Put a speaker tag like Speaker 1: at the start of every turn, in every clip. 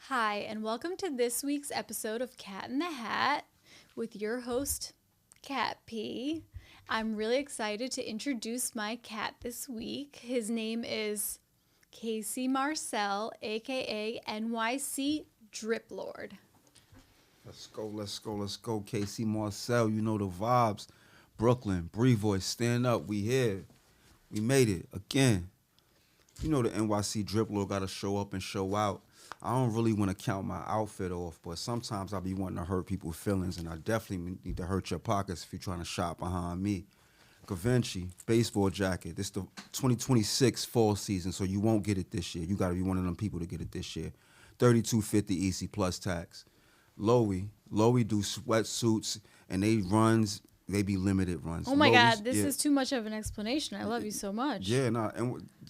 Speaker 1: Hi, and welcome to this week's episode of Cat in the Hat with your host, Cat P. I'm really excited to introduce my cat this week. His name is Kasey Marcelle, AKA NYC Drip Lord.
Speaker 2: Let's go, Kasey Marcelle. You know the vibes. Brooklyn, Bree Voice, stand up. We here. We made it again. You know the NYC Drip Lord got to show up and show out. I don't really want to count my outfit off, but sometimes I be wanting to hurt people's feelings, and I definitely need to hurt your pockets if you're trying to shop behind me. Gavinci, baseball jacket. This the 2026 fall season, so you won't get it this year. You got to be one of them people to get it this year. $32.50 EC plus tax. Lowy do sweatsuits, and they be limited runs.
Speaker 1: Oh my God, this is too much of an explanation. I love you so much.
Speaker 2: Yeah,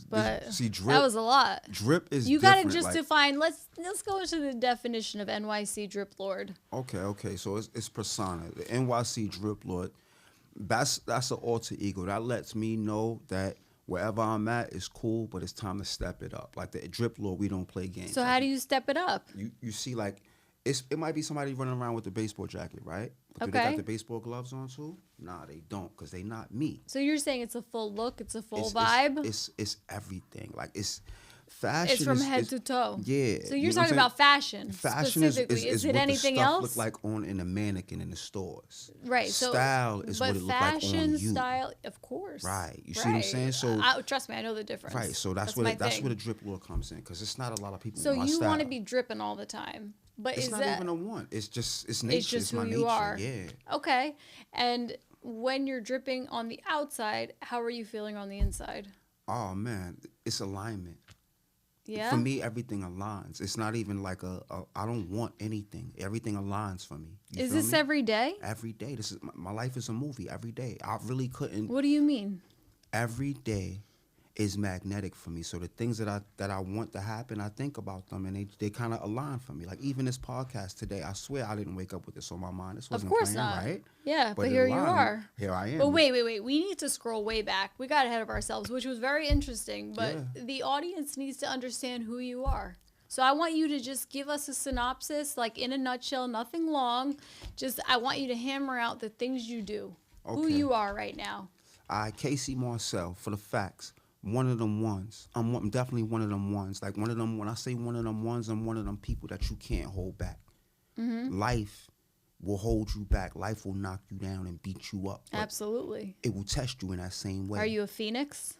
Speaker 1: But
Speaker 2: see, drip.
Speaker 1: that was a lot.
Speaker 2: Drip is
Speaker 1: you
Speaker 2: different.
Speaker 1: gotta just define. Let's go into the definition of NYC Drip Lord.
Speaker 2: Okay. So it's persona. The NYC Drip Lord. That's an alter ego. That lets me know that wherever I'm at is cool, but it's time to step it up. Like the Drip Lord, we don't play games.
Speaker 1: So how do you step it up?
Speaker 2: You see, like it might be somebody running around with the baseball jacket, right? But do they got the baseball gloves on too? Nah, they don't, because they not me.
Speaker 1: So you're saying it's a full look, it's a full vibe?
Speaker 2: It's everything. Like it's fashion.
Speaker 1: It's from head to toe.
Speaker 2: Yeah.
Speaker 1: So you're talking about fashion.
Speaker 2: Fashion
Speaker 1: specifically.
Speaker 2: is
Speaker 1: it
Speaker 2: what
Speaker 1: anything
Speaker 2: the stuff
Speaker 1: else?
Speaker 2: look like on in a mannequin in the stores.
Speaker 1: Right.
Speaker 2: Style is what it look like on you.
Speaker 1: But fashion style, of course.
Speaker 2: Right. You see what I'm saying? So
Speaker 1: trust me, I know the difference.
Speaker 2: Right. So that's where the drip lord comes in, because it's not a lot of people.
Speaker 1: So
Speaker 2: with my
Speaker 1: you
Speaker 2: style.
Speaker 1: want to be dripping all the time. But
Speaker 2: it's
Speaker 1: is
Speaker 2: not
Speaker 1: that
Speaker 2: even a want. It's nature.
Speaker 1: It's just
Speaker 2: who
Speaker 1: my
Speaker 2: you
Speaker 1: nature.
Speaker 2: Are. Yeah.
Speaker 1: Okay. And when you're dripping on the outside, how are you feeling on the inside?
Speaker 2: Oh man, it's alignment.
Speaker 1: Yeah.
Speaker 2: For me, everything aligns. It's not even like I don't want anything. Everything aligns for me.
Speaker 1: Is this every day?
Speaker 2: Every day. This is my life is a movie. Every day. I really couldn't.
Speaker 1: What do you mean?
Speaker 2: Every day is magnetic for me. So the things that I want to happen, I think about them, and they kind of align for me. Like even this podcast today, I swear I didn't wake up with this on my mind. This wasn't
Speaker 1: of course
Speaker 2: planned,
Speaker 1: not.
Speaker 2: Right?
Speaker 1: Yeah, but here you are.
Speaker 2: Here I am.
Speaker 1: But wait. We need to scroll way back. We got ahead of ourselves, which was very interesting. But the audience needs to understand who you are. So I want you to just give us a synopsis, like in a nutshell, nothing long. Just I want you to hammer out the things you do, who you are right now.
Speaker 2: Kasey Marcelle, for the facts. One of them ones. I'm definitely one of them ones. Like one of them, when I say one of them ones, I'm one of them people that you can't hold back. Mm-hmm. Life will hold you back. Life will knock you down and beat you up.
Speaker 1: Absolutely.
Speaker 2: It will test you in that same way.
Speaker 1: Are you a phoenix?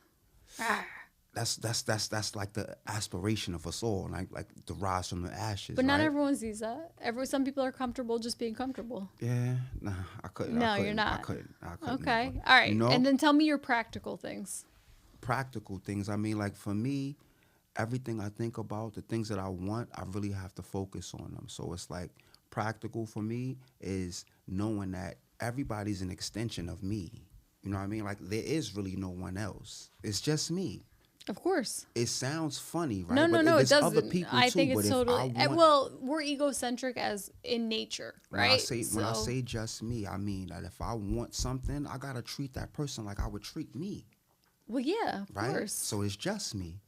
Speaker 2: That's like the aspiration of us all, like the rise from the ashes.
Speaker 1: But not
Speaker 2: right?
Speaker 1: everyone sees that. Some people are comfortable just being comfortable.
Speaker 2: Yeah, nah, I couldn't.
Speaker 1: No, you're not.
Speaker 2: I couldn't.
Speaker 1: Okay,
Speaker 2: never.
Speaker 1: all right.
Speaker 2: You know?
Speaker 1: And then tell me your practical things.
Speaker 2: Practical things. I mean, like for me, everything I think about, the things that I want, I really have to focus on them. So it's like practical for me is knowing that everybody's an extension of me. You know what I mean? Like there is really no one else. It's just me.
Speaker 1: Of course.
Speaker 2: It sounds funny, right?
Speaker 1: No, it doesn't.
Speaker 2: Other people
Speaker 1: I
Speaker 2: too,
Speaker 1: think it's totally. Well, we're egocentric as in nature, right?
Speaker 2: When I say just me, I mean that if I want something, I gotta treat that person like I would treat me.
Speaker 1: Well, yeah, of course.
Speaker 2: So it's just me.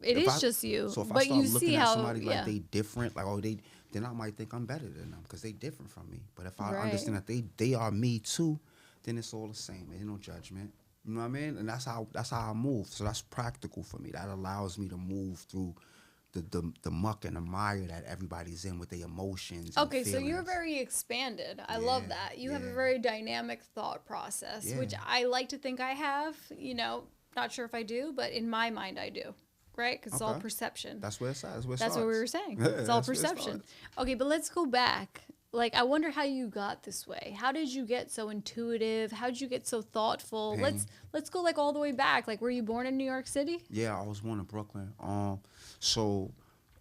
Speaker 1: It is just you.
Speaker 2: So if
Speaker 1: but
Speaker 2: I start
Speaker 1: you
Speaker 2: looking
Speaker 1: see
Speaker 2: at
Speaker 1: how,
Speaker 2: somebody like they different, like then I might think I'm better than them because they different from me. But if I understand that they are me too, then it's all the same. There's no judgment. You know what I mean? And that's how I move. So that's practical for me. That allows me to move through the muck and the mire that everybody's in with their emotions.
Speaker 1: Okay, so you're very expanded. I love that. You have a very dynamic thought process, which I like to think I have. You know, not sure if I do, but in my mind I do. Right? Because it's all perception.
Speaker 2: That's where it's at.
Speaker 1: That's what we were saying. It's all perception. Okay, but let's go back. Like, I wonder how you got this way. How did you get so intuitive? How did you get so thoughtful?
Speaker 2: Pain.
Speaker 1: Let's go like all the way back. Like, were you born in New York City?
Speaker 2: Yeah, I was born in Brooklyn. So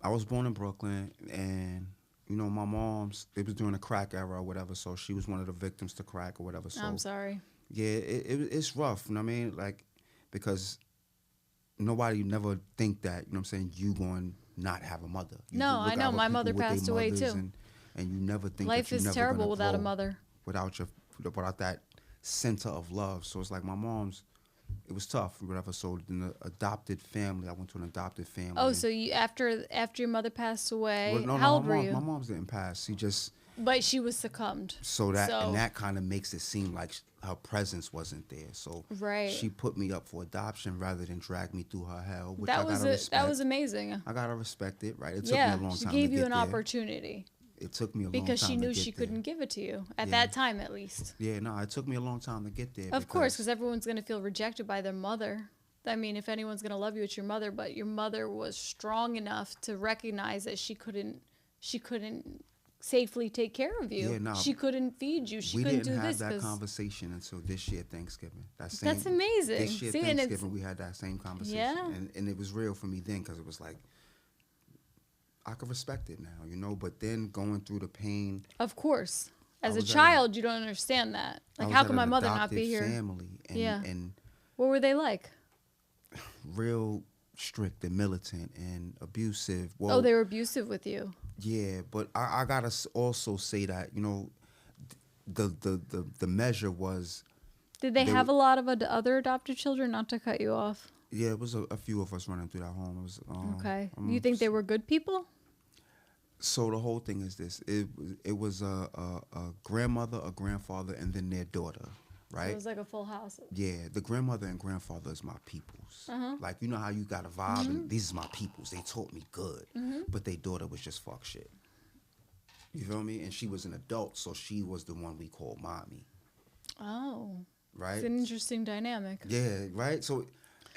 Speaker 2: I was born in Brooklyn, and you know, my mom's, it was during the crack era or whatever, so she was one of the victims to crack or whatever. So
Speaker 1: I'm sorry.
Speaker 2: Yeah, it's rough, you know what I mean? Like, because nobody never think that, you know what I'm saying, you going to not have a mother.
Speaker 1: No, I know. My mother passed away too.
Speaker 2: And you never think
Speaker 1: life
Speaker 2: that you're
Speaker 1: is
Speaker 2: never
Speaker 1: terrible
Speaker 2: gonna
Speaker 1: without a
Speaker 2: grow
Speaker 1: mother.
Speaker 2: Without that center of love. So it's like my mom's it was tough, whatever. So in the adopted family, I went to an adopted family.
Speaker 1: Oh, so you after your mother passed away,
Speaker 2: Well, no,
Speaker 1: how
Speaker 2: no,
Speaker 1: old were you?
Speaker 2: My mom's didn't pass. She just
Speaker 1: But she was succumbed.
Speaker 2: and that kind of makes it seem like her presence wasn't there. So
Speaker 1: Right.
Speaker 2: she put me up for adoption rather than drag me through her hell, which
Speaker 1: that
Speaker 2: I
Speaker 1: was
Speaker 2: gotta respect.
Speaker 1: that was amazing.
Speaker 2: I gotta respect it, right? It took me
Speaker 1: Yeah,
Speaker 2: a long
Speaker 1: she
Speaker 2: time
Speaker 1: gave
Speaker 2: to
Speaker 1: you
Speaker 2: get
Speaker 1: an
Speaker 2: there.
Speaker 1: opportunity
Speaker 2: It took me a long time
Speaker 1: because she knew
Speaker 2: to get
Speaker 1: she
Speaker 2: there.
Speaker 1: couldn't give it to you at
Speaker 2: Yeah.
Speaker 1: that time, at least.
Speaker 2: Yeah, no, it took me a long time to get there.
Speaker 1: Of course, because everyone's going to feel rejected by their mother. I mean, if anyone's going to love you, it's your mother. But your mother was strong enough to recognize that she couldn't safely take care of you.
Speaker 2: Yeah, no.
Speaker 1: She couldn't feed you. She
Speaker 2: we
Speaker 1: couldn't
Speaker 2: didn't
Speaker 1: do
Speaker 2: have
Speaker 1: this.
Speaker 2: that conversation until this year Thanksgiving.
Speaker 1: That's amazing.
Speaker 2: This year
Speaker 1: See, and
Speaker 2: Thanksgiving, we had that same conversation,
Speaker 1: Yeah.
Speaker 2: and it was real for me then because it was like I could respect it now, you know. But then going through the pain,
Speaker 1: Of course. As a
Speaker 2: was at
Speaker 1: child, you don't understand that.
Speaker 2: I
Speaker 1: Like,
Speaker 2: was
Speaker 1: how
Speaker 2: at
Speaker 1: can my
Speaker 2: an
Speaker 1: mother not
Speaker 2: adopted
Speaker 1: be here?
Speaker 2: Family and,
Speaker 1: Yeah.
Speaker 2: and
Speaker 1: What were they like?
Speaker 2: real strict and militant and abusive. Well,
Speaker 1: Oh, they were abusive with you.
Speaker 2: yeah, but I gotta also say that, you know, the measure was.
Speaker 1: Did they
Speaker 2: They
Speaker 1: have
Speaker 2: were-
Speaker 1: a lot of other adopted children? Not to cut you off.
Speaker 2: Yeah, it was a few of us running through that home. It was,
Speaker 1: Okay. You think they were good people?
Speaker 2: So the whole thing is this: it was a grandmother, a grandfather, and then their daughter,
Speaker 1: So
Speaker 2: right?
Speaker 1: it was like a full house.
Speaker 2: Yeah, the grandmother and grandfather is my peoples.
Speaker 1: Uh-huh.
Speaker 2: Like, you know how you got a vibe,
Speaker 1: Mm-hmm.
Speaker 2: and these is my peoples. They taught me good, but their daughter was just fuck shit. You feel me? And she was an adult, so she was the one we called mommy,
Speaker 1: Oh.
Speaker 2: right?
Speaker 1: It's an interesting dynamic.
Speaker 2: Yeah, right. So,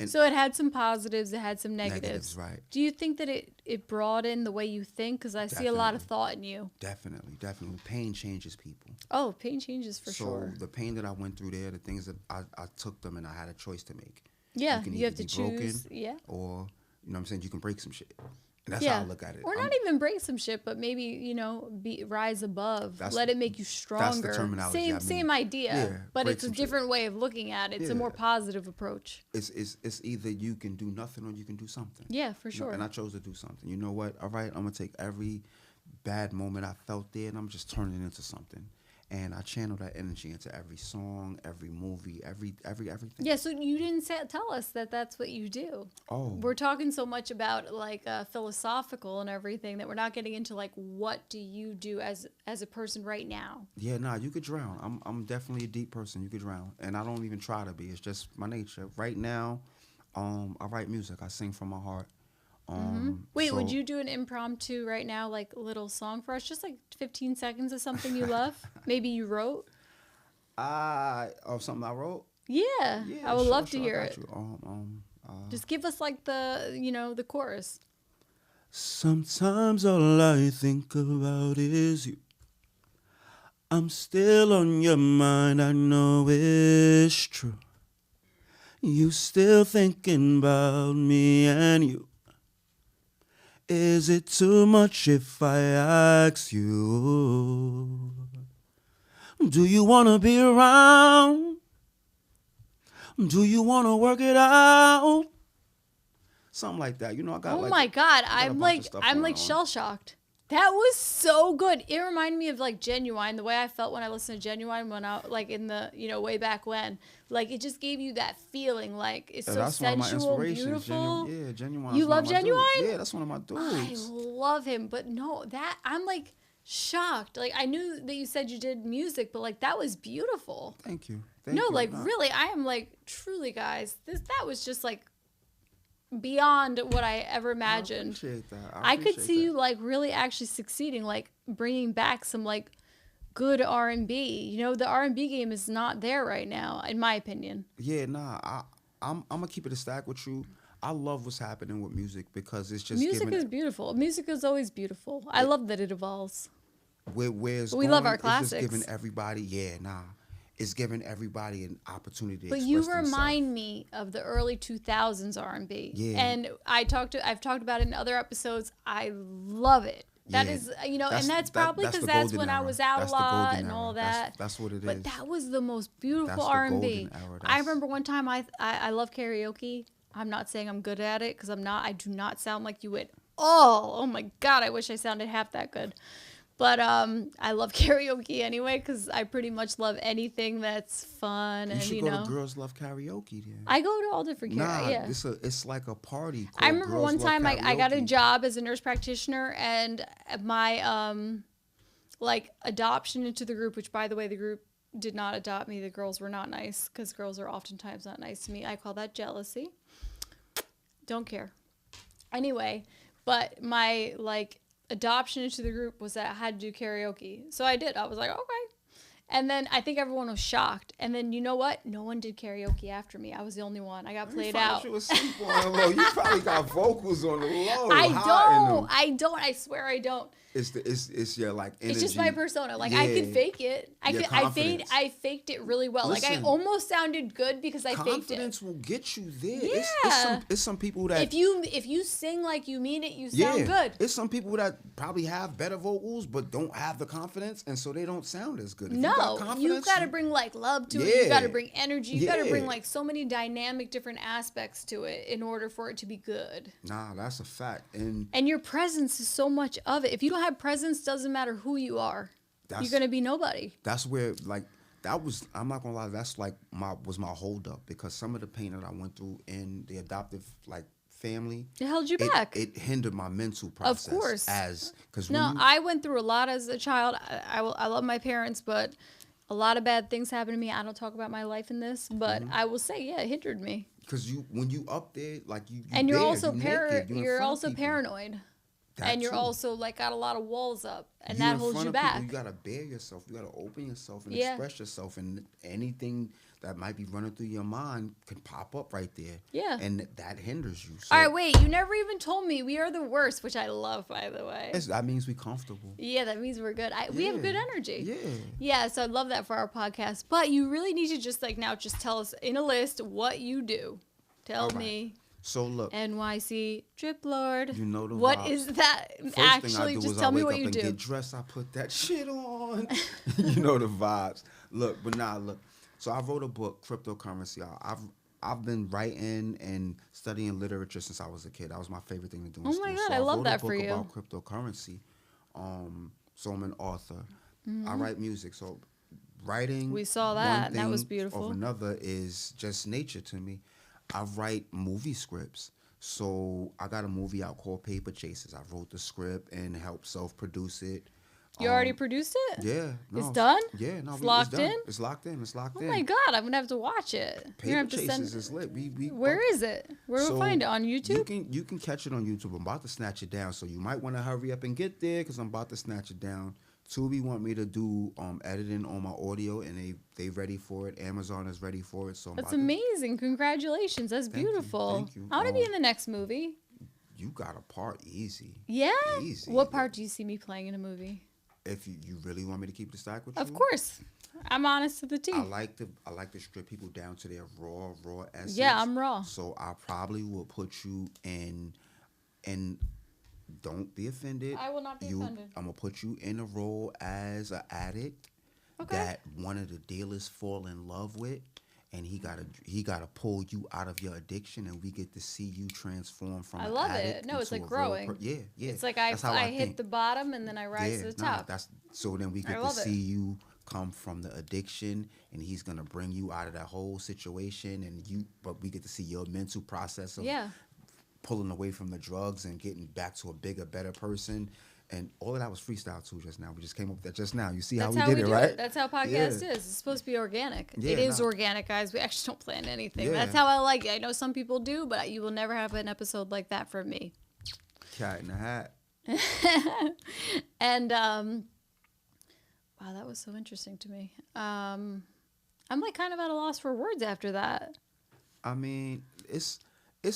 Speaker 2: and
Speaker 1: So it had some positives, it had some negatives.
Speaker 2: negatives, right?
Speaker 1: Do you think that it broadened the way you think? Because I see a lot of
Speaker 2: Definitely.
Speaker 1: thought in you.
Speaker 2: Definitely. Pain changes people.
Speaker 1: Oh, pain changes for
Speaker 2: So
Speaker 1: sure.
Speaker 2: the pain that I went through there, the things that I took them, and I had a choice to make.
Speaker 1: Yeah,
Speaker 2: can
Speaker 1: you have
Speaker 2: either
Speaker 1: to
Speaker 2: be broken,
Speaker 1: choose. Yeah.
Speaker 2: or, you know what I'm saying, you can break some shit. And that's
Speaker 1: Yeah.
Speaker 2: how I look at it.
Speaker 1: Or
Speaker 2: I'm-
Speaker 1: not even break some shit, but maybe, rise above.
Speaker 2: That's-
Speaker 1: Let it make you stronger.
Speaker 2: terminology I mean.
Speaker 1: Same idea.
Speaker 2: Yeah,
Speaker 1: but
Speaker 2: break
Speaker 1: it's a
Speaker 2: some shit.
Speaker 1: different way of looking at it. It's a
Speaker 2: Yeah.
Speaker 1: more positive approach.
Speaker 2: It's either you can do nothing or you can do something.
Speaker 1: Yeah, for
Speaker 2: You know,
Speaker 1: sure.
Speaker 2: and I chose to do something. You know what? All right, I'm gonna take every bad moment I felt there, and I'm just turning it into something. And I channel that energy into every song, every movie, everything.
Speaker 1: Yeah, so you didn't tell us that that's what you do.
Speaker 2: Oh,
Speaker 1: We're talking so much about philosophical and everything that we're not getting into what do you do as a person right now.
Speaker 2: yeah, nah, you could drown. I'm definitely a deep person. You could drown, and I don't even try to be. It's just my nature. Right now, I write music. I sing from my heart.
Speaker 1: Wait, would
Speaker 2: so-
Speaker 1: you do an impromptu right now, little song for us? Just 15 seconds of something you love? Maybe you wrote?
Speaker 2: Something I wrote?
Speaker 1: Yeah,
Speaker 2: Yeah,
Speaker 1: I would
Speaker 2: sure,
Speaker 1: love to
Speaker 2: sure, I
Speaker 1: hear
Speaker 2: got
Speaker 1: it.
Speaker 2: you.
Speaker 1: Just give us the chorus.
Speaker 2: Sometimes all I think about is you. I'm still on your mind, I know it's true. You still thinking about me and you. Is it too much if I ask you? Do you wanna be around? Do you wanna work it out? Something like that. You know, I got
Speaker 1: Oh my God,
Speaker 2: I got a bunch of stuff going on.
Speaker 1: shell shocked. That was so good. It reminded me of Genuine, the way I felt when I listened to Genuine when I in the way back when. It just gave you that feeling it's so
Speaker 2: that's one of my
Speaker 1: sensual,
Speaker 2: inspirations.
Speaker 1: beautiful.
Speaker 2: Genuine.
Speaker 1: You
Speaker 2: is one
Speaker 1: love
Speaker 2: of my dudes.
Speaker 1: Genuine?
Speaker 2: Yeah, that's one of my
Speaker 1: I
Speaker 2: dudes.
Speaker 1: love him, but no, that I'm shocked. I knew that you said you did music, but that was beautiful.
Speaker 2: Thank you.
Speaker 1: No,
Speaker 2: Thank you.
Speaker 1: really, I am truly, guys. That was just beyond what I ever imagined.
Speaker 2: I appreciate that.
Speaker 1: I could
Speaker 2: appreciate
Speaker 1: see
Speaker 2: that.
Speaker 1: you really actually succeeding, bringing back some good R&B. The R&B game is not there right now, in my opinion.
Speaker 2: Yeah, nah. I'm gonna keep it a stack with you. I love what's happening with music because it's just
Speaker 1: Music
Speaker 2: giving
Speaker 1: is beautiful. Music is always beautiful. I love that it evolves.
Speaker 2: where it's
Speaker 1: We
Speaker 2: going,
Speaker 1: love our
Speaker 2: it's just
Speaker 1: classics.
Speaker 2: giving everybody. Yeah, nah. It's giving everybody an opportunity to
Speaker 1: But
Speaker 2: express
Speaker 1: you
Speaker 2: themselves.
Speaker 1: remind me of the early 2000s R&B.
Speaker 2: Yeah.
Speaker 1: And I've talked about it in other episodes. I love it. That
Speaker 2: Yeah.
Speaker 1: is, and that's probably
Speaker 2: that's
Speaker 1: because
Speaker 2: the
Speaker 1: that's
Speaker 2: golden
Speaker 1: when I
Speaker 2: era.
Speaker 1: was out
Speaker 2: That's
Speaker 1: a
Speaker 2: the
Speaker 1: lot
Speaker 2: golden
Speaker 1: and
Speaker 2: era.
Speaker 1: all that.
Speaker 2: That's what it is.
Speaker 1: But that was the most beautiful
Speaker 2: That's the
Speaker 1: R&B.
Speaker 2: golden era.
Speaker 1: I remember one time I love karaoke. I'm not saying I'm good at it because I'm not. I do not sound like you at all. Oh my God, I wish I sounded half that good. But I love karaoke anyway because I pretty much love anything that's fun.
Speaker 2: You
Speaker 1: And,
Speaker 2: should go to Girls Love Karaoke then.
Speaker 1: I go to all different
Speaker 2: Nah,
Speaker 1: yeah.
Speaker 2: it's like a party called
Speaker 1: I remember
Speaker 2: Girls
Speaker 1: one
Speaker 2: Love
Speaker 1: time I got a
Speaker 2: Karaoke.
Speaker 1: job as a nurse practitioner, and my like adoption into the group, which by the way, the group did not adopt me. The girls were not nice because girls are oftentimes not nice to me. I call that jealousy. Don't care. Anyway, but my like adoption into the group was that I had to do karaoke. So I did. I was like, okay. And then I think everyone was shocked. And then you know what? No one did karaoke after me. I was the only one. I got played out.
Speaker 2: You was simple on the low. You probably got vocals on the low.
Speaker 1: I don't. I swear I don't.
Speaker 2: It's your like energy.
Speaker 1: It's just my persona. Like I could fake it. I faked it really well.
Speaker 2: Listen,
Speaker 1: like I almost sounded good because I faked it.
Speaker 2: Confidence will get you there.
Speaker 1: Yeah.
Speaker 2: It's some people that
Speaker 1: if you sing like you mean it, you sound good.
Speaker 2: It's some people that probably have better vocals but don't have the confidence, and so they don't sound as good. If
Speaker 1: You got to bring like love to it. You got to bring energy. You got to bring like so many dynamic different aspects to it in order for it to be good.
Speaker 2: Nah, that's a fact.
Speaker 1: And your presence is so much of it. If you don't have presence, doesn't matter who you are. You're gonna be nobody.
Speaker 2: That's where like that was. I'm not gonna lie. That's like my hold up, because some of the pain that I went through in the adoptive like family,
Speaker 1: it held you back.
Speaker 2: It hindered my mental process. Of course.
Speaker 1: I went through a lot as a child. I love my parents, but a lot of bad things happened to me. I don't talk about my life in this, but I will say, yeah, it hindered me.
Speaker 2: Because when you up there, like
Speaker 1: you're
Speaker 2: there,
Speaker 1: also
Speaker 2: you're
Speaker 1: also paranoid. And you're also like got a lot of walls up, and that holds you back.
Speaker 2: You gotta bear yourself. You gotta open yourself and express yourself, and anything that might be running through your mind can pop up right there. Yeah, and that hinders you. So,
Speaker 1: all right, wait. You never even told me we are the worst, which I love, by the way.
Speaker 2: That means we're comfortable.
Speaker 1: Yeah, that means we're good. We have good energy.
Speaker 2: Yeah.
Speaker 1: Yeah, so I love that for our podcast. But you really need to just tell us in a list what you do. Tell me.
Speaker 2: So look,
Speaker 1: NYC Drip Lord.
Speaker 2: You know the
Speaker 1: What
Speaker 2: vibes.
Speaker 1: is that?
Speaker 2: First
Speaker 1: Actually,
Speaker 2: thing I do
Speaker 1: just
Speaker 2: is
Speaker 1: tell me
Speaker 2: I
Speaker 1: what
Speaker 2: wake
Speaker 1: you
Speaker 2: up
Speaker 1: do.
Speaker 2: and get dressed. I put that shit on. You know the vibes. Look. So I wrote a book, Cryptocurrency. I've been writing and studying literature since I was a kid. That was my favorite thing to do in school.
Speaker 1: Oh my God,
Speaker 2: so
Speaker 1: I love that for you.
Speaker 2: I wrote a book about cryptocurrency. So I'm an author. Mm-hmm. I write music. So writing.
Speaker 1: We saw that. That was beautiful.
Speaker 2: Of another is just nature to me. I write movie scripts. So I got a movie out called Paper Chasers. I wrote the script and helped self-produce it.
Speaker 1: You already produced it?
Speaker 2: Yeah. No,
Speaker 1: it's done?
Speaker 2: Yeah. No,
Speaker 1: it's locked
Speaker 2: done.
Speaker 1: in?
Speaker 2: It's locked in.
Speaker 1: Oh my God, I'm going to have to watch it.
Speaker 2: Paper Chasers is lit.
Speaker 1: Where is it? Where do we find it? On YouTube?
Speaker 2: You can catch it on YouTube. I'm about to snatch it down, so you might want to hurry up and get there because I'm about to snatch it down. Tubi want me to do editing on my audio, and they ready for it. Amazon is ready for it. So
Speaker 1: that's amazing. Congratulations. That's beautiful.
Speaker 2: Thank you.
Speaker 1: I want to be in the next movie.
Speaker 2: You got a part easy.
Speaker 1: Yeah?
Speaker 2: Easy.
Speaker 1: What part do you see me playing in a movie?
Speaker 2: If you really want me to keep the stack with you?
Speaker 1: Of course. I'm honest to the T.
Speaker 2: I like to strip people down to their raw essence.
Speaker 1: Yeah, I'm raw.
Speaker 2: So I probably will put you in don't be offended.
Speaker 1: I will not be offended.
Speaker 2: I'm going to put you in a role as an addict that one of the dealers fall in love with, and he gotta pull you out of your addiction, and we get to see you transform from an addict. I love it.
Speaker 1: No, it's like growing.
Speaker 2: Yeah.
Speaker 1: It's like I hit the bottom and then I rise to the top.
Speaker 2: So then we get to see you come from the addiction, and he's going to bring you out of that whole situation, but we get to see your mental process of pulling away from the drugs and getting back to a bigger, better person. And all of that was freestyle too just now. We just came up with that just now. You see how we did it, right?
Speaker 1: That's how podcast is. It's supposed to be organic. It is organic, guys. We actually don't plan anything. That's how I like it. I know some people do, but you will never have an episode like that from me.
Speaker 2: Cat in the Hat.
Speaker 1: And wow, that was so interesting to me. I'm like kind of at a loss for words after that.
Speaker 2: I mean, it's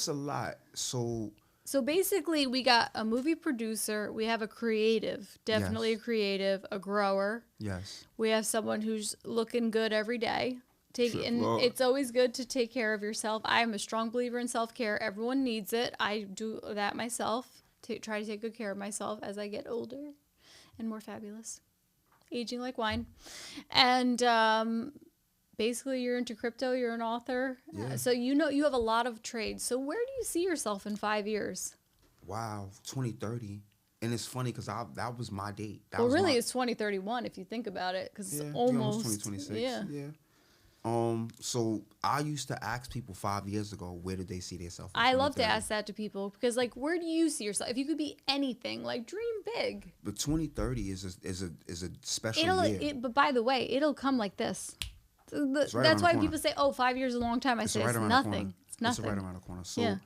Speaker 2: a lot.
Speaker 1: So basically, we got a movie producer. We have a creative, definitely a creative, a grower.
Speaker 2: Yes.
Speaker 1: We have someone who's looking good every day. It's always good to take care of yourself. I am a strong believer in self-care. Everyone needs it. I do that myself. Try to take good care of myself as I get older and more fabulous. Aging like wine. And basically, you're into crypto. You're an author. Yeah. So you have a lot of trades. So where do you see yourself in 5 years?
Speaker 2: Wow, 2030. And it's funny because that was my date. That
Speaker 1: Well,
Speaker 2: was
Speaker 1: really,
Speaker 2: my,
Speaker 1: it's 2031 if you think about it, because
Speaker 2: yeah,
Speaker 1: it's
Speaker 2: we almost
Speaker 1: almost
Speaker 2: 2026.
Speaker 1: yeah.
Speaker 2: Yeah. So I used to ask people 5 years ago, where did they see themselves?
Speaker 1: I love to ask that to people because, like, where do you see yourself? If you could be anything, like, dream big.
Speaker 2: But 2030 is a special year.
Speaker 1: But by the way, it'll come like this.
Speaker 2: It's right
Speaker 1: That's
Speaker 2: around the
Speaker 1: why
Speaker 2: corner.
Speaker 1: people say, "Oh, 5 years is a long time." I
Speaker 2: It's
Speaker 1: say
Speaker 2: right
Speaker 1: it's
Speaker 2: around the corner.
Speaker 1: nothing. It's nothing.
Speaker 2: It's right around the corner. So,
Speaker 1: Yeah.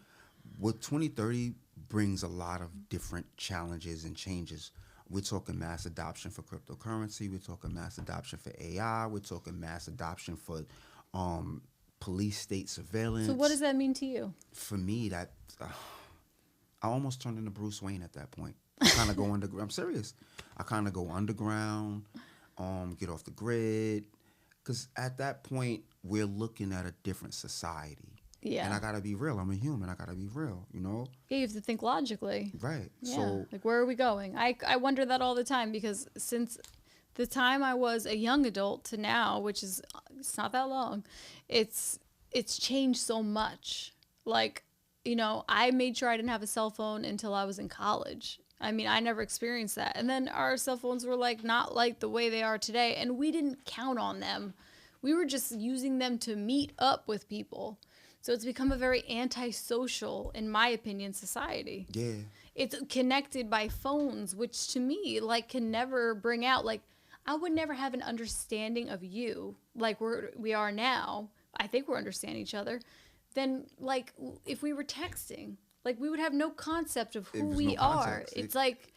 Speaker 2: with 2030 brings a lot of different challenges and changes. We're talking mass adoption for cryptocurrency. We're talking mass adoption for AI. We're talking mass adoption for police state surveillance.
Speaker 1: So what does that mean to you?
Speaker 2: For me, that I almost turned into Bruce Wayne at that point. I kind of go underground. I'm serious. I kind of go underground, get off the grid, because at that point we're looking at a different society.
Speaker 1: Yeah.
Speaker 2: And I gotta be real. I'm a human. I gotta be real. You know.
Speaker 1: Yeah, you have to think logically.
Speaker 2: Right.
Speaker 1: Yeah.
Speaker 2: So
Speaker 1: like, where are we going? I wonder that all the time because since the time I was a young adult to now, which is it's not that long, it's changed so much. Like, you know, I made sure I didn't have a cell phone until I was in college. I mean, I never experienced that. And then our cell phones were like not like the way they are today, and we didn't count on them. We were just using them to meet up with people. So it's become a very antisocial, in my opinion, society.
Speaker 2: yeah.
Speaker 1: It's connected by phones, which to me, like, can never bring out, like, I would never have an understanding of you like we are now. I think we're understanding each other. Then, like, if we were texting, like, we would have no concept of who we are. It's like,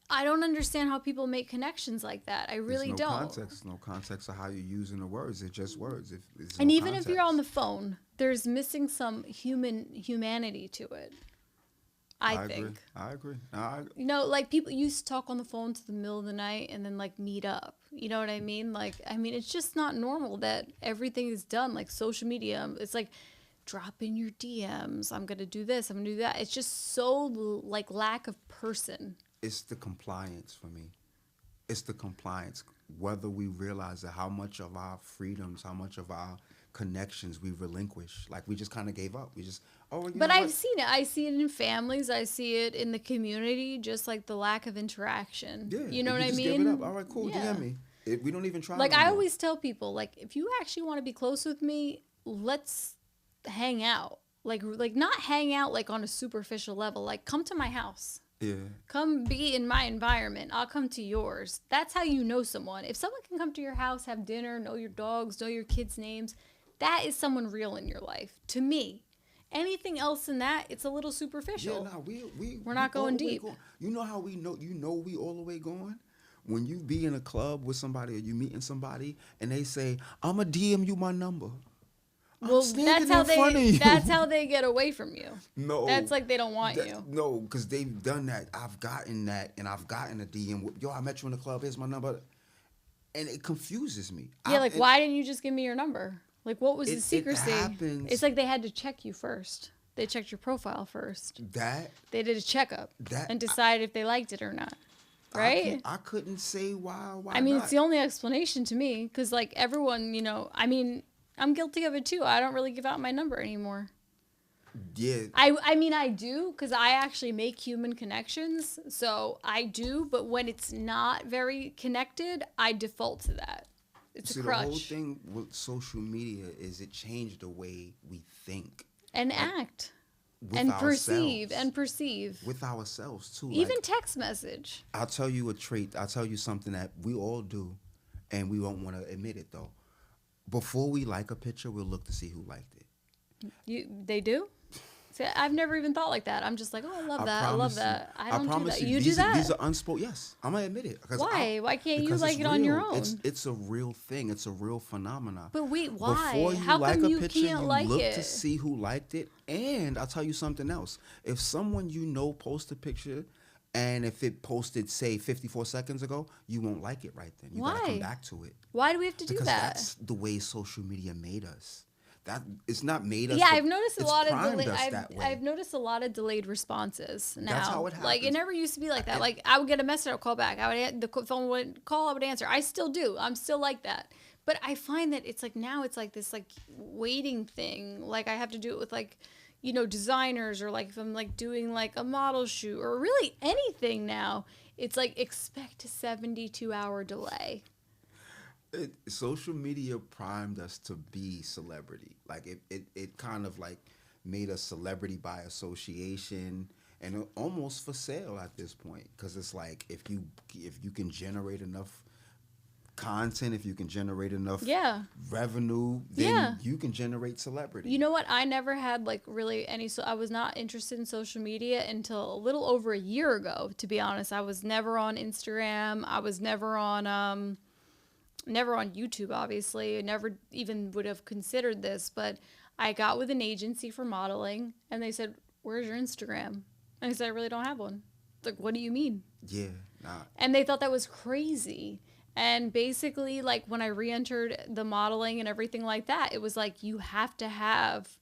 Speaker 1: I don't understand how people make connections like that. I really don't.
Speaker 2: No context of how you're using the words. They're just words.
Speaker 1: And even if you're on the phone, there's missing some humanity to it. I think.
Speaker 2: I agree.
Speaker 1: You know, like, people used to talk on the phone to the middle of the night and then, like, meet up. You know what I mean? Like, I mean, it's just not normal that everything is done. Like, social media, it's like, drop in your DMs. I'm going to do this. I'm going to do that. It's just so, like, lack of person.
Speaker 2: It's the compliance for me. It's the compliance. Whether we realize that how much of our freedoms, how much of our connections we relinquish. Like, we just kind of gave up. We just,
Speaker 1: But I've seen it. I see it in families. I see it in the community, just like the lack of interaction.
Speaker 2: Yeah.
Speaker 1: You know what I mean?
Speaker 2: Give it up. All right, cool.
Speaker 1: Yeah.
Speaker 2: DM me. We don't even try.
Speaker 1: Like,
Speaker 2: no
Speaker 1: I
Speaker 2: more.
Speaker 1: always tell people, like, if you actually want to be close with me, let's hang out. Like not hang out, like, on a superficial level. Like, come to my house.
Speaker 2: Yeah.
Speaker 1: Come be in my environment. I'll come to yours. That's how you know someone. If someone can come to your house, have dinner, know your dogs, know your kids' names, that is someone real in your life. To me. Anything else than that, it's a little superficial.
Speaker 2: Yeah, nah,
Speaker 1: we're not going deep.
Speaker 2: You know how we know? You know we all the way going. When you be in a club with somebody or you meeting somebody and they say, "I'ma DM you my number."
Speaker 1: Well, that's how they get away from you.
Speaker 2: No,
Speaker 1: that's like they don't want you.
Speaker 2: No, because they've done that. I've gotten that, and I've gotten a DM. Yo, I met you in the club. Here's my number, and it confuses me.
Speaker 1: Yeah, why didn't you just give me your number? Like, what was the secrecy?
Speaker 2: It happens.
Speaker 1: It's like they had to check you first. They checked your profile first. They did a checkup and decided if they liked it or not. Right?
Speaker 2: I couldn't say why.
Speaker 1: I mean, it's the only explanation to me, because, like, everyone, you know, I mean, I'm guilty of it too. I don't really give out my number anymore.
Speaker 2: Yeah.
Speaker 1: I mean, I do, because I actually make human connections. So I do, but when it's not very connected, I default to that. It's a crutch.
Speaker 2: The whole thing with social media is it changed the way we think.
Speaker 1: And act. And perceive.
Speaker 2: With ourselves, too.
Speaker 1: Even text message.
Speaker 2: I'll tell you a trait. I'll tell you something that we all do, and we won't want to admit it, though. Before we like a picture, we'll look to see who liked it.
Speaker 1: They do? See, I've never even thought like that. I'm just like, oh, I love that. I love that. I don't do that. You do that?
Speaker 2: These are unspoken. Yes, I'm going to admit it.
Speaker 1: Why? Why can't you like it on your own?
Speaker 2: It's a real thing. It's a real phenomenon.
Speaker 1: But wait, why?
Speaker 2: Before you
Speaker 1: How
Speaker 2: like
Speaker 1: come
Speaker 2: a
Speaker 1: you
Speaker 2: picture,
Speaker 1: can't
Speaker 2: you
Speaker 1: like
Speaker 2: look
Speaker 1: it?
Speaker 2: to see who liked it. And I'll tell you something else. If someone you know posts a picture, and if it posted, say, 54 seconds ago, you won't like it right then. You got to come back to it.
Speaker 1: Why do we have to do that?
Speaker 2: Because that's the way social media made us. That it's not made us.
Speaker 1: Yeah, I've noticed a lot of
Speaker 2: I've
Speaker 1: noticed a lot of delayed responses now.
Speaker 2: That's how it happens.
Speaker 1: Like, it never used to be like that. Like, I would get a message, I'll call back. The phone would call, I would answer. I still do. I'm still like that. But I find that it's like now it's like this like waiting thing. Like, I have to do it with, like, designers, or like if I'm like doing like a model shoot or really anything now, it's like expect a 72-hour delay.
Speaker 2: Social media primed us to be celebrity. Like it kind of like made us celebrity by association, and almost for sale at this point, because it's like if you can generate enough content, if you can generate enough revenue, then you can generate celebrity.
Speaker 1: You know what? I never had like really any, so I was not interested in social media until a little over a year ago, to be honest. I was never on Instagram. I was never on YouTube, obviously. I never even would have considered this, but I got with an agency for modeling, and they said, "Where's your Instagram?" And I said, "I really don't have one." Like, what do you mean?
Speaker 2: Yeah, nah.
Speaker 1: And they thought that was crazy. And basically, like, when I re-entered the modeling and everything like that, it was like, you have to have,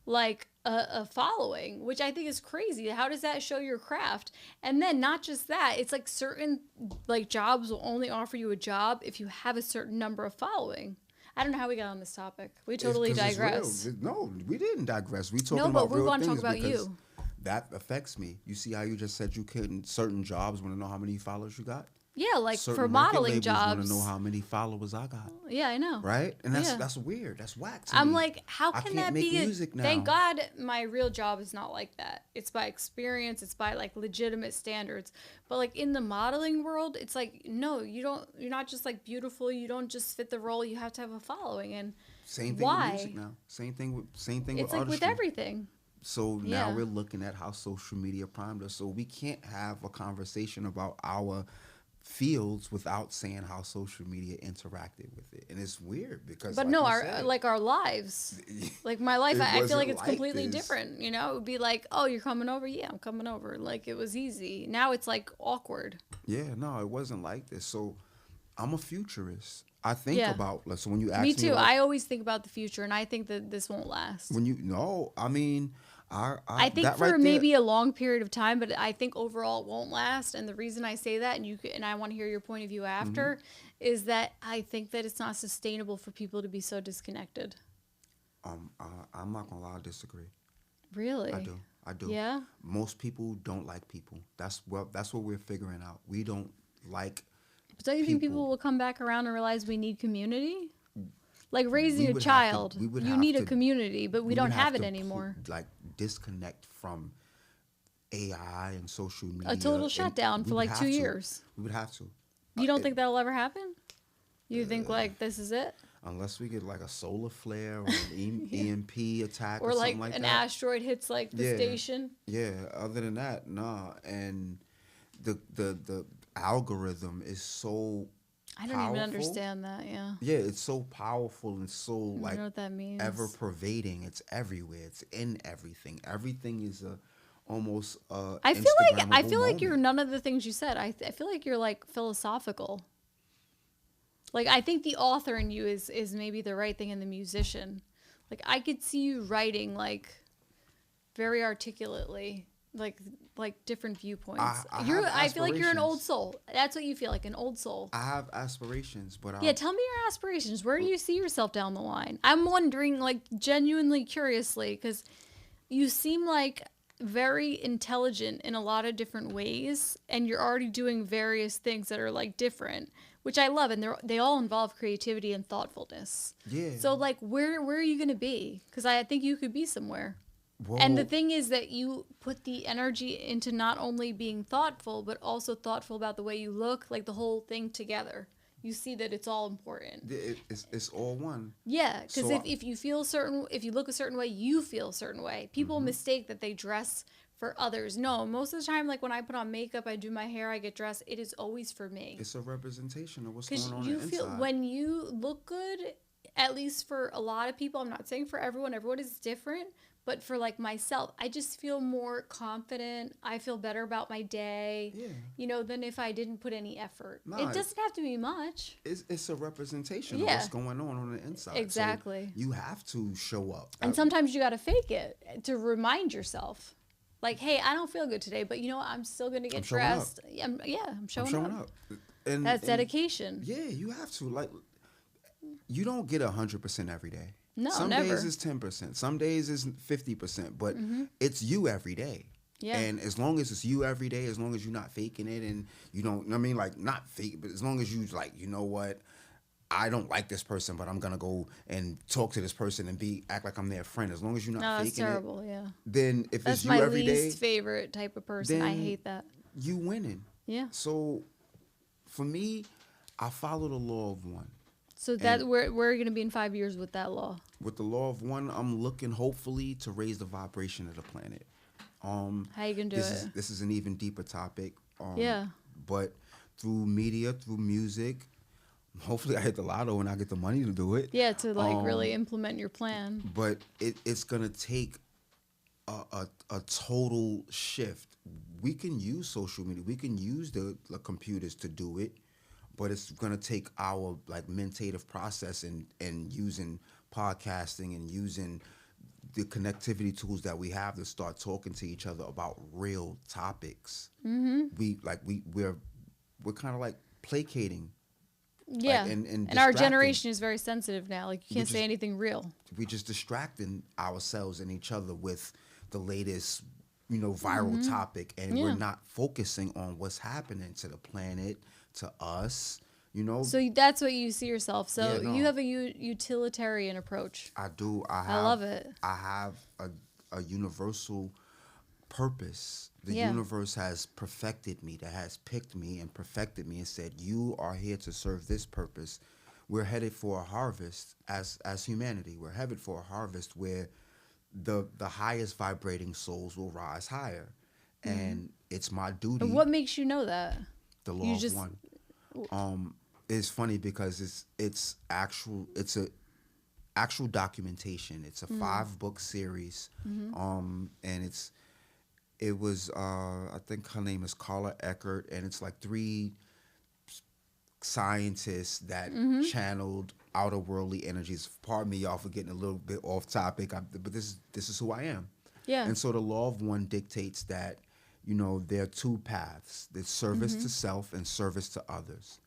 Speaker 1: like, a following, which I think is crazy. How does that show your craft? And then not just that, it's like certain, like, jobs will only offer you a job if you have a certain number of following. I don't know how we got on this topic. We totally digressed.
Speaker 2: No, we didn't digress. We talking
Speaker 1: about
Speaker 2: about real
Speaker 1: we want to
Speaker 2: things
Speaker 1: talk about you.
Speaker 2: That affects me. You see how you just said you couldn't, certain jobs want to know how many followers you got?
Speaker 1: Yeah, like
Speaker 2: certain
Speaker 1: for modeling jobs.
Speaker 2: Want to know how many followers I got.
Speaker 1: Yeah, I know.
Speaker 2: Right? And that's weird. That's whack to
Speaker 1: I'm
Speaker 2: me.
Speaker 1: like, how can that be?
Speaker 2: Music now.
Speaker 1: Thank God my real job is not like that. It's by experience. It's by like legitimate standards. But like in the modeling world, it's like, no, you're not just like beautiful. You don't just fit the role. You have to have a following. And
Speaker 2: same thing with music now. Same thing with artistry.
Speaker 1: It's like with everything.
Speaker 2: So now we're looking at how social media primed us. So we can't have a conversation about our fields without saying how social media interacted with it. And it's weird because
Speaker 1: our lives, like my life, I feel like it's completely different. It would be like, oh, you're coming over? Yeah, I'm coming over. Like, it was easy. Now it's like awkward.
Speaker 2: Yeah, no, it wasn't like this. So I'm a futurist. I think about, so when you ask me.
Speaker 1: Me too. I always think about the future, and I think that this won't last.
Speaker 2: I
Speaker 1: think for
Speaker 2: right
Speaker 1: maybe a long period of time, but I think overall it won't last. And the reason I say that, and I want to hear your point of view after, is that I think that it's not sustainable for people to be so disconnected.
Speaker 2: I'm not gonna lie, I disagree.
Speaker 1: Really?
Speaker 2: I do.
Speaker 1: Yeah.
Speaker 2: Most people don't like people. That's what we're figuring out. We don't like.
Speaker 1: But don't you think people will come back around and realize we need community? Like raising a child, you need a community, but we don't have it anymore.
Speaker 2: Like disconnect from AI and social media.
Speaker 1: A total shutdown for like 2 years.
Speaker 2: We would have to.
Speaker 1: You don't think that'll ever happen? You think like this is it?
Speaker 2: Unless we get like a solar flare or an EMP attack or
Speaker 1: like
Speaker 2: something like that.
Speaker 1: Or like an asteroid hits like the station.
Speaker 2: Yeah. Other than that, nah. And the algorithm is so.
Speaker 1: I don't even understand that, yeah.
Speaker 2: Yeah, it's so powerful and so like
Speaker 1: know what that means.
Speaker 2: Ever pervading. It's everywhere. It's in everything. Everything is almost
Speaker 1: I feel like you're none of the things you said. I feel like you're like philosophical. Like I think the author in you is maybe the right thing, and the musician. Like I could see you writing like very articulately. Like different viewpoints. I feel like you're an old soul. That's what you feel like, an old soul.
Speaker 2: I have aspirations, but
Speaker 1: tell me your aspirations. Where do you see yourself down the line? I'm wondering, like, genuinely curiously, because you seem like very intelligent in a lot of different ways, and you're already doing various things that are like different, which I love, and they all involve creativity and thoughtfulness.
Speaker 2: Yeah.
Speaker 1: So like, where are you gonna be? Because I think you could be somewhere. Whoa. And the thing is that you put the energy into not only being thoughtful, but also thoughtful about the way you look, like the whole thing together. You see that it's all important.
Speaker 2: It's all one.
Speaker 1: Yeah, because if you feel if you look a certain way, you feel a certain way. People mistake that they dress for others. No, most of the time, like when I put on makeup, I do my hair, I get dressed, it is always for me.
Speaker 2: It's a representation of what's going on the inside.
Speaker 1: When you look good, at least for a lot of people, I'm not saying for everyone is different. But for like myself, I just feel more confident. I feel better about my day, than if I didn't put any effort. It doesn't have to be much.
Speaker 2: It's a representation of what's going on the inside.
Speaker 1: Exactly.
Speaker 2: So you have to show up.
Speaker 1: And sometimes you got to fake it to remind yourself. Like, hey, I don't feel good today, but you know what? I'm still going to get dressed. I'm showing up. That's dedication.
Speaker 2: Yeah, you have to. Like, you don't get 100% every day.
Speaker 1: No,
Speaker 2: some
Speaker 1: never.
Speaker 2: days it's 10%. Some days it's 50%. But it's you every day.
Speaker 1: Yeah.
Speaker 2: And as long as it's you every day, as long as you're not faking it and you don't, I mean, like, not fake, but as long as you, like, you know what? I don't like this person, but I'm going to go and talk to this person and act like I'm their friend. As long as you're not
Speaker 1: No,
Speaker 2: faking
Speaker 1: that's terrible, yeah.
Speaker 2: then if
Speaker 1: That's
Speaker 2: it's you
Speaker 1: my
Speaker 2: every day,
Speaker 1: least favorite type of person. I
Speaker 2: then
Speaker 1: hate that.
Speaker 2: you winning.
Speaker 1: Yeah.
Speaker 2: So for me, I follow the law of one.
Speaker 1: So that we're going to be in 5 years with that law.
Speaker 2: With the law of one, I'm looking hopefully to raise the vibration of the planet.
Speaker 1: How you gonna do it?
Speaker 2: This is an even deeper topic.
Speaker 1: Yeah.
Speaker 2: But through media, through music, hopefully I hit the lotto and I get the money to do it.
Speaker 1: Yeah, to like really implement your plan.
Speaker 2: But it's gonna take a total shift. We can use social media. We can use the computers to do it, but it's gonna take our like mentative process and using podcasting and using the connectivity tools that we have to start talking to each other about real topics. We're kind of like placating.
Speaker 1: Yeah,
Speaker 2: like,
Speaker 1: and our generation is very sensitive now. Like you can't say anything real.
Speaker 2: We're just distracting ourselves and each other with the latest, viral topic, and we're not focusing on what's happening to the planet, to us.
Speaker 1: So that's what you see yourself. So
Speaker 2: Yeah, no.
Speaker 1: you have a utilitarian approach.
Speaker 2: I do.
Speaker 1: I love it.
Speaker 2: I have a universal purpose. The
Speaker 1: Yeah.
Speaker 2: universe has perfected me, that has picked me and perfected me and said, you are here to serve this purpose. We're headed for a harvest as humanity. We're headed for a harvest where the highest vibrating souls will rise higher. And it's my duty.
Speaker 1: And what makes you know that?
Speaker 2: The law of one. It's funny because it's a actual documentation. It's a 5-book series. And it was I think her name is Carla Eckert, and it's like 3 scientists that channeled outer worldly energies. Pardon me, y'all, for getting a little bit off topic, but this is who I am.
Speaker 1: Yeah.
Speaker 2: And so the law of one dictates that there are 2 paths: there's service to self and service to others.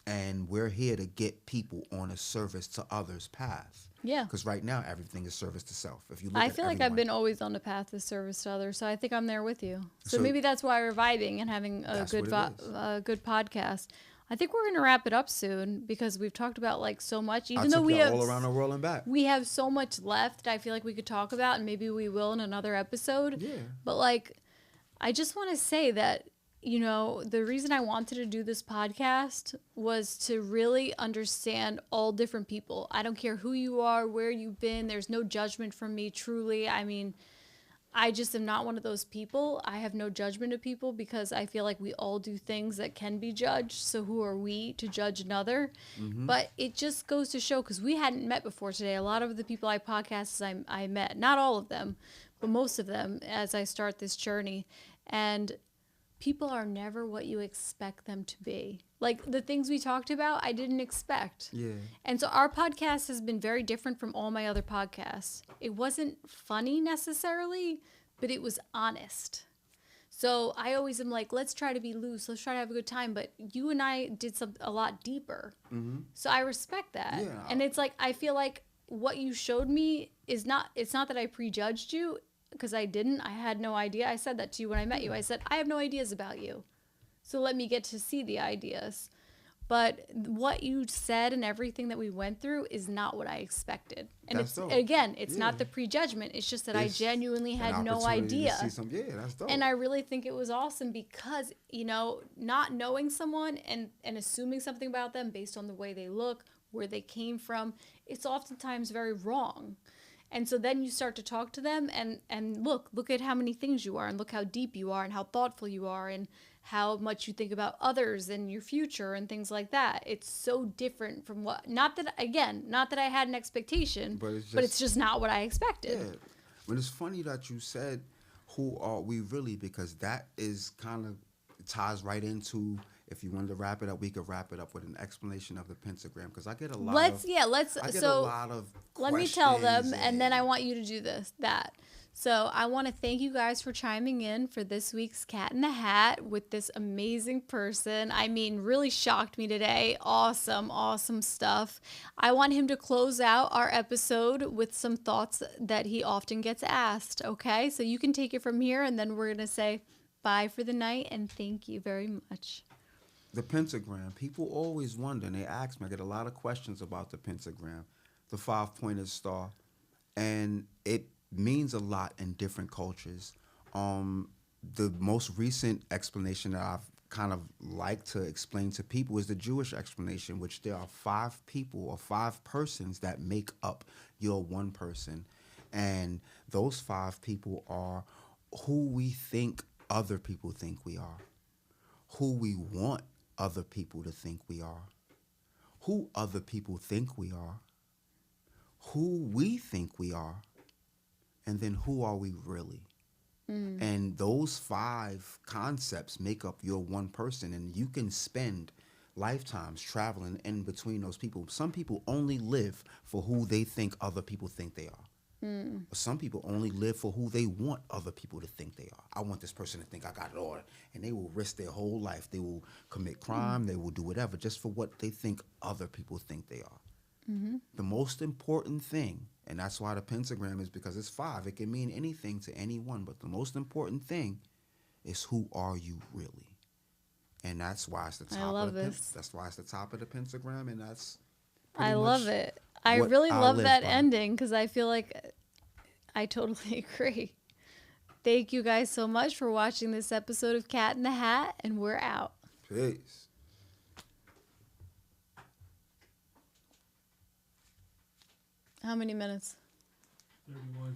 Speaker 2: And we're here to get people on a service to others path.
Speaker 1: Yeah.
Speaker 2: Because right now everything is service to self. If you look
Speaker 1: I feel like I've been always on the path of service to others, so I think I'm there with you. So maybe that's why we're vibing and having a good podcast. I think we're gonna wrap it up soon because we've talked about like so much. Even though we have
Speaker 2: all around the world and back,
Speaker 1: we have so much left. I feel like we could talk about, and maybe we will in another episode.
Speaker 2: Yeah.
Speaker 1: But like, I just want to say that. The reason I wanted to do this podcast was to really understand all different people. I don't care who you are, where you've been. There's no judgment from me, truly. I mean, I just am not one of those people. I have no judgment of people because I feel like we all do things that can be judged. So who are we to judge another? But it just goes to show, because we hadn't met before today. A lot of the people I met, not all of them, but most of them as I start this journey. And people are never what you expect them to be. Like the things we talked about, I didn't expect.
Speaker 2: Yeah.
Speaker 1: And so our podcast has been very different from all my other podcasts. It wasn't funny necessarily, but it was honest. So I always am like, let's try to be loose. Let's try to have a good time. But you and I did a lot deeper. So I respect that.
Speaker 2: Yeah.
Speaker 1: And it's like, I feel like what you showed me it's not that I prejudged you, because I didn't. I had no idea. I said that to you when I met you. I said, I have no ideas about you. So let me get to see the ideas. But what you said and everything that we went through is not what I expected. And
Speaker 2: That's dope.
Speaker 1: It's not the prejudgment. It's just that I genuinely had no idea.
Speaker 2: That's dope.
Speaker 1: And I really think it was awesome because, not knowing someone and assuming something about them based on the way they look, where they came from, it's oftentimes very wrong. And so then you start to talk to them and look at how many things you are, and look how deep you are and how thoughtful you are and how much you think about others and your future and things like that. It's so different from not that I had an expectation, but it's just not what I expected.
Speaker 2: Yeah. But it's funny that you said, who are we really? Because that is kind of ties right into, if you wanted to wrap it up, we could wrap it up with an explanation of the pentagram, because I get a lot
Speaker 1: Let's
Speaker 2: of
Speaker 1: let's so let me tell them, and then I want you to do that. So I want to thank you guys for chiming in for this week's Cat in the Hat with this amazing person. I mean, really shocked me today. Awesome stuff. I want him to close out our episode with some thoughts that he often gets asked. Okay, so you can take it from here, and then we're gonna say bye for the night and thank you very much.
Speaker 2: The pentagram. People always wonder, and they ask me. I get a lot of questions about the pentagram, the 5-pointed star, and it means a lot in different cultures. The most recent explanation that I've kind of like to explain to people is the Jewish explanation, which there are 5 people or 5 persons that make up your one person. And those 5 people are who we think other people think we are, who we want other people to think we are, who other people think we are, who we think we are, and then who are we really? And those 5 concepts make up your one person, and you can spend lifetimes traveling in between those people. Some people only live for who they think other people think they are. Some people only live for who they want other people to think they are. I want this person to think I got it all, and they will risk their whole life. They will commit crime. They will do whatever just for what they think other people think they are. The most important thing, and that's why the pentagram is, because it's 5. It can mean anything to anyone, but the most important thing is who are you really, and that's why it's the top.
Speaker 1: I love this.
Speaker 2: That's why it's the top of the pentagram, and that's.
Speaker 1: I love it. I really love that ending, because I feel like I totally agree. Thank you guys so much for watching this episode of Cat in the Hat, and we're out.
Speaker 2: Peace.
Speaker 1: How many minutes?
Speaker 3: 31.